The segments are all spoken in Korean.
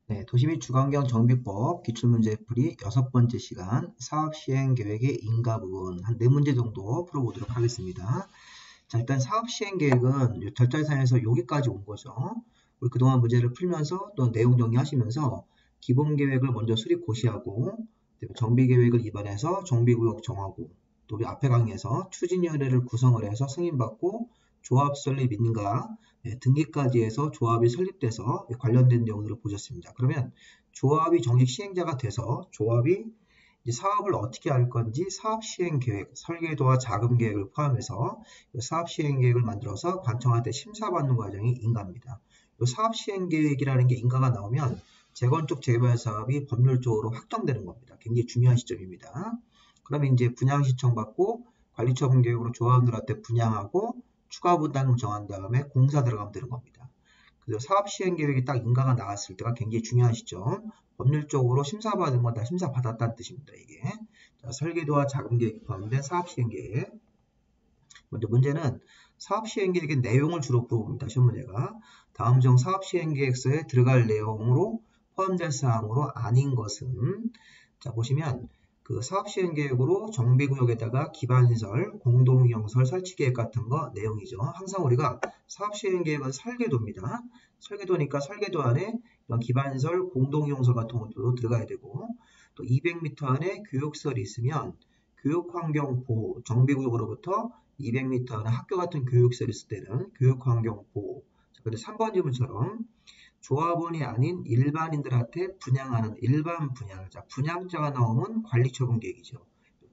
네, 도시및 주거환경 정비법 기출문제 풀이 6번째 시간 사업시행계획의 인가 부분 한 4문제 정도 풀어보도록 하겠습니다. 자, 일단 사업시행계획은 절차상에서 여기까지 온 거죠. 우리 그동안 문제를 풀면서 또 내용 정리하시면서 기본계획을 먼저 수립 고시하고 정비계획을 입안해서 정비구역 정하고 또 우리 앞에 강의에서 추진위원회를 구성을 해서 승인받고 조합 설립 인가 등기까지 해서 조합이 설립돼서 관련된 내용들을 보셨습니다. 그러면 조합이 정식 시행자가 돼서 조합이 이제 사업을 어떻게 할 건지 사업 시행 계획, 설계도와 자금 계획을 포함해서 사업 시행 계획을 만들어서 관청한테 심사받는 과정이 인가입니다. 사업 시행 계획이라는 게 인가가 나오면 재건축 재개발 사업이 법률적으로 확정되는 겁니다. 굉장히 중요한 시점입니다. 그러면 이제 분양 신청 받고 관리처분 계획으로 조합원들한테 분양하고 추가 분담금 정한 다음에 공사 들어가면 되는 겁니다. 그래서 사업 시행 계획이 딱 인가가 나왔을 때가 굉장히 중요한 시점. 법률적으로 심사받은 건 다 심사받았다는 뜻입니다. 이게 자, 설계도와 자금 계획이 포함된 사업 시행 계획. 먼저 문제는 사업 시행 계획의 내용을 주로 물어봅니다. 시험 문제가 다음 중 사업 시행 계획서에 들어갈 내용으로 포함될 사항으로 아닌 것은 자 보시면 그 사업 시행 계획으로 정비구역에다가 기반시설, 공동이용설 설치 계획 같은 거 내용이죠. 항상 우리가 사업 시행 계획은 설계도입니다. 설계도니까 설계도 안에 이런 기반시설, 공동이용설 같은 것도 들어가야 되고 또 200m 안에 교육시설이 있으면 교육환경보호, 정비구역으로부터 200m 안에 학교 같은 교육시설이 있을 때는 교육환경보호. 그런데 3번 질문처럼 조합원이 아닌 일반인들한테 분양하는 일반 분양. 자, 분양자가 나오면 관리처분 계획이죠.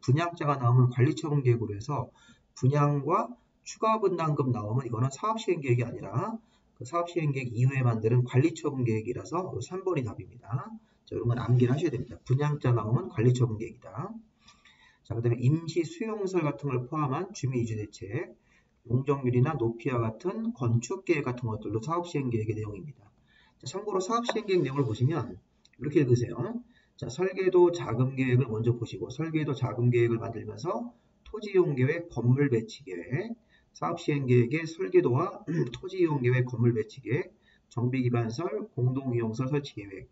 분양자가 나오면 관리처분 계획으로 해서 분양과 추가 분담금 나오면 이거는 사업시행계획이 아니라 그 사업시행계획 이후에 만드는 관리처분 계획이라서 3번이 답입니다. 자, 이런 건 암기를 하셔야 됩니다. 분양자 나오면 관리처분 계획이다. 자, 그 다음에 임시 수용설 같은 걸 포함한 주민이주대책, 용적률이나 높이와 같은 건축계획 같은 것들도 사업시행계획의 내용입니다. 자, 참고로 사업시행계획 내용을 보시면 이렇게 읽으세요. 자, 설계도 자금계획을 먼저 보시고 설계도 자금계획을 만들면서 토지이용계획, 건물배치계획, 사업시행계획의 설계도와 토지이용계획, 건물배치계획, 정비기반설, 공동이용설 설치계획,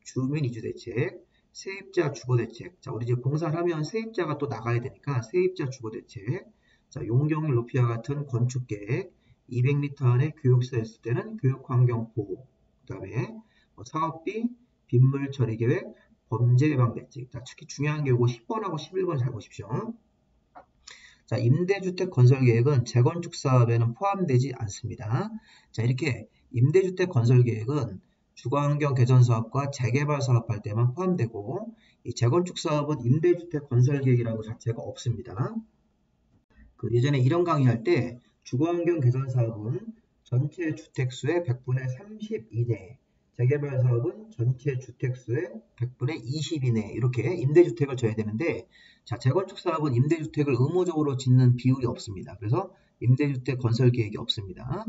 주민이주대책, 세입자 주거대책. 자, 우리 이제 공사를 하면 세입자가 또 나가야 되니까 세입자 주거대책. 자, 용적률 높이와 같은 건축계획, 200m 안에 교육시설 있을 때는 교육환경보호, 그 다음에 사업비, 빗물 처리계획, 범죄 예방 대책. 자, 특히 중요한 게 이거 10번하고 11번 잘 보십시오. 자, 임대주택 건설 계획은 재건축 사업에는 포함되지 않습니다. 자, 이렇게 임대주택 건설 계획은 주거환경 개선 사업과 재개발 사업할 때만 포함되고 이 재건축 사업은 임대주택 건설 계획이라는 것 자체가 없습니다. 그 예전에 이런 강의할 때 주거환경 개선 사업은 전체 주택수의 100분의 30 이내, 재개발 사업은 전체 주택수의 100분의 20 이내 이렇게 임대주택을 줘야 되는데 자, 재건축 사업은 임대주택을 의무적으로 짓는 비율이 없습니다. 그래서 임대주택 건설 계획이 없습니다.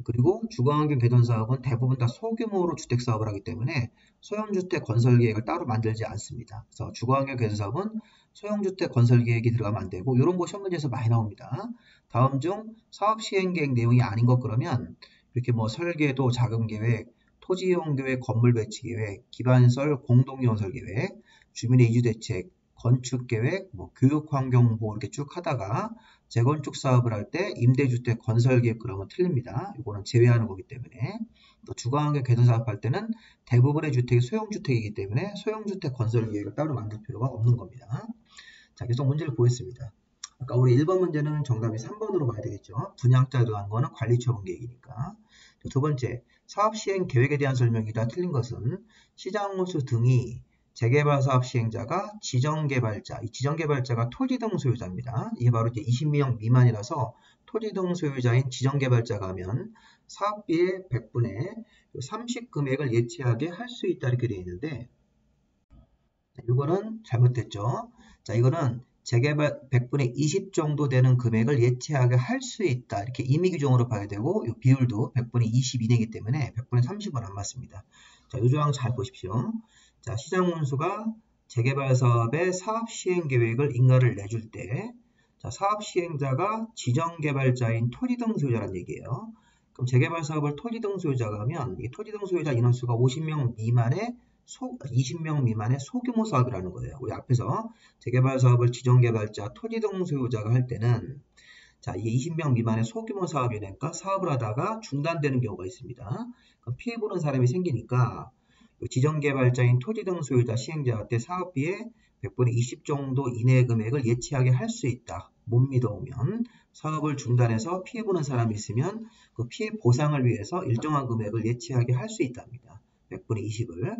그리고 주거환경 개선 사업은 대부분 다 소규모로 주택 사업을 하기 때문에 소형주택 건설 계획을 따로 만들지 않습니다. 그래서 주거환경 개선 사업은 소형주택 건설 계획이 들어가면 안 되고 이런 거 시험 문제에서 많이 나옵니다. 다음 중 사업 시행 계획 내용이 아닌 것 그러면 이렇게 뭐 설계도 자금 계획, 토지 이용 계획, 건물 배치 계획, 기반설, 공동이용설 계획, 주민의 이주 대책, 건축 계획, 뭐 교육 환경 보호 이렇게 쭉 하다가 재건축 사업을 할 때 임대주택 건설 계획 그러면 틀립니다. 이거는 제외하는 거기 때문에 또 주거환경 개선 사업할 때는 대부분의 주택이 소형주택이기 때문에 소형주택 건설 계획을 따로 만들 필요가 없는 겁니다. 자, 계속 문제를 보겠습니다. 아까 우리 1번 문제는 정답이 3번으로 봐야 되겠죠. 분양자 들어간 거는 관리처분 계획이니까. 두 번째, 사업 시행 계획에 대한 설명이다. 틀린 것은 시장호수 등이 재개발 사업 시행자가 지정개발자, 이 지정개발자가 토지 등 소유자입니다. 이게 바로 이제 20명 미만이라서 토지 등 소유자인 지정개발자가 하면 사업비의 100분의 30 금액을 예치하게 할 수 있다 이렇게 되어 있는데 이거는 잘못됐죠. 자, 이거는 재개발 100분의 20 정도 되는 금액을 예치하게 할 수 있다. 이렇게 임의 규정으로 봐야 되고 이 비율도 100분의 20 이내이기 때문에 100분의 30은 안 맞습니다. 자, 이 조항 잘 보십시오. 자, 시장원수가 재개발 사업의 사업 시행 계획을 인가를 내줄 때 자, 사업 시행자가 지정개발자인 토지 등 소유자란 얘기예요. 그럼 재개발 사업을 토지 등 소유자가 하면 이 토지 등 소유자 인원수가 50명 미만의 20명 미만의 소규모 사업이라는 거예요. 우리 앞에서 재개발 사업을 지정개발자 토지 등 소유자가 할 때는 자, 이게 20명 미만의 소규모 사업이니까 사업을 하다가 중단되는 경우가 있습니다. 그럼 피해 보는 사람이 생기니까 지정개발자인 토지 등 소유자 시행자한테 사업비의 100분의 20 정도 이내의 금액을 예치하게 할 수 있다. 못 믿어오면 사업을 중단해서 피해 보는 사람이 있으면 그 피해 보상을 위해서 일정한 금액을 예치하게 할 수 있답니다. 100분의 20을.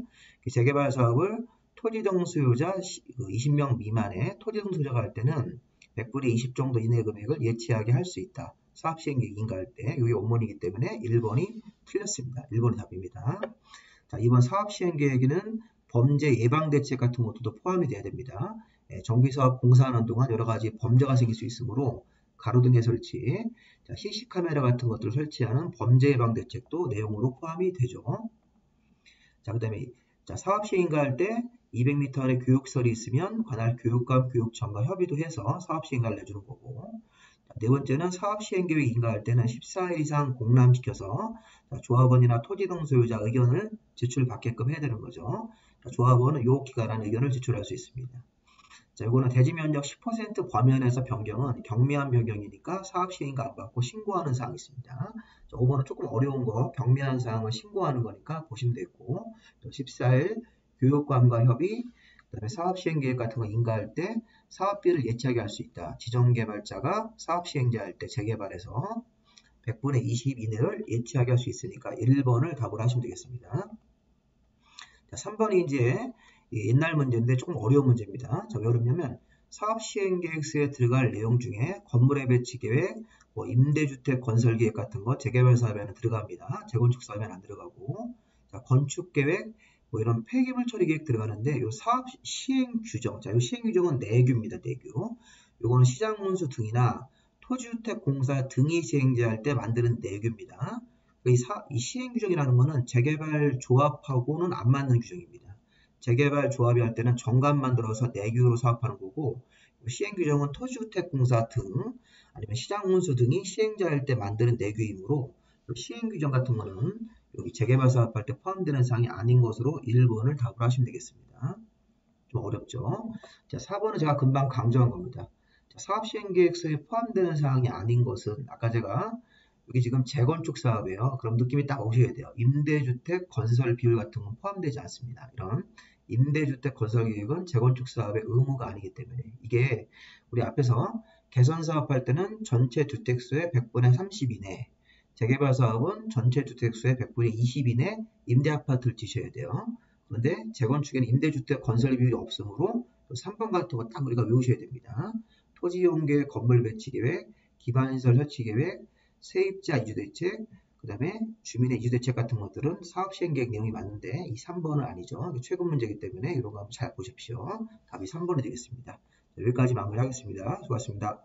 재개발 사업을 토지 등 소유자 20명 미만의 토지 등 소유자가 할 때는 100분의 20 정도 이내의 금액을 예치하게 할 수 있다. 사업 시행계획 인가할 때 이게 원문이기 때문에 1번이 틀렸습니다. 1번이 답입니다. 자, 이번 사업 시행계획에는 범죄 예방 대책 같은 것도 포함이 돼야 됩니다. 정비사업 공사하는 동안 여러 가지 범죄가 생길 수 있으므로 가로등의 설치, 자, CC 카메라 같은 것들을 설치하는 범죄 예방 대책도 내용으로 포함이 되죠. 자, 그 다음에 사업 시행인가할 때 200m 안에 교육설이 있으면 관할 교육감, 교육청과 협의도 해서 사업 시행가를 내주는 거고, 네 번째는 사업 시행계획 인가할 때는 14일 이상 공람시켜서 조합원이나 토지 등 소유자 의견을 제출받게끔 해야 되는 거죠. 조합원은 요 기간 안에 의견을 제출할 수 있습니다. 자, 이거는 대지 면적 10% 범위안에서 변경은 경미한 변경이니까 사업 시행인가 안 받고 신고하는 사항이 있습니다. 자, 5번은 조금 어려운 거, 경미한 사항을 신고하는 거니까 보시면 되고, 14일 교육감과 협의, 그다음에 사업 시행계획 같은 거 인가할 때 사업비를 예치하게 할 수 있다. 지정개발자가 사업 시행자 할 때 재개발해서 100분의 20 이내를 예치하게 할 수 있으니까 1번을 답을 하시면 되겠습니다. 자, 3번이 이제 옛날 문제인데 조금 어려운 문제입니다. 자, 왜 어렵냐면 사업 시행계획서에 들어갈 내용 중에 건물의 배치 계획, 임대주택 건설 계획 같은 거 재개발 사업에는 들어갑니다. 재건축 사업에는 안 들어가고, 자, 건축 계획, 이런 폐기물 처리 계획 들어가는데 요 사업 시행 규정, 자, 요 시행 규정은 내규입니다. 내규. 요거는 시장 문수 등이나 토지주택 공사 등이 시행자할 때 만드는 내규입니다. 이 시행 규정이라는 거는 재개발 조합하고는 안 맞는 규정입니다. 재개발 조합이 할 때는 정관 만들어서 내규로 사업하는 거고, 시행 규정은 토지주택 공사 등 아니면 시장 문수 등이 시행자할 때 만드는 내규이므로 시행 규정 같은 거는 여기 재개발 사업할 때 포함되는 사항이 아닌 것으로 1번을 답을 하시면 되겠습니다. 좀 어렵죠? 자, 4번은 제가 금방 강조한 겁니다. 자, 사업 시행계획서에 포함되는 사항이 아닌 것은 아까 제가 여기 지금 재건축 사업이에요. 그럼 느낌이 딱 오셔야 돼요. 임대주택 건설 비율 같은 건 포함되지 않습니다. 이런 임대주택 건설 계획은 재건축 사업의 의무가 아니기 때문에 이게 우리 앞에서 개선 사업할 때는 전체 주택수의 100분의 30 이내, 재개발 사업은 전체 주택수의 100분의 20 이내 임대 아파트를 지셔야 돼요. 그런데 재건축에는 임대주택 건설 비율이 없으므로 3번 같은 거 딱 우리가 외우셔야 됩니다. 토지 이용 계획, 건물 배치 계획, 기반시설 설치 계획, 세입자 이주 대책, 그 다음에 주민의 이주 대책 같은 것들은 사업 시행 계획 내용이 맞는데 이 3번은 아니죠. 최근 문제이기 때문에 이런 거 한번 잘 보십시오. 답이 3번이 되겠습니다. 여기까지 마무리하겠습니다. 수고하셨습니다.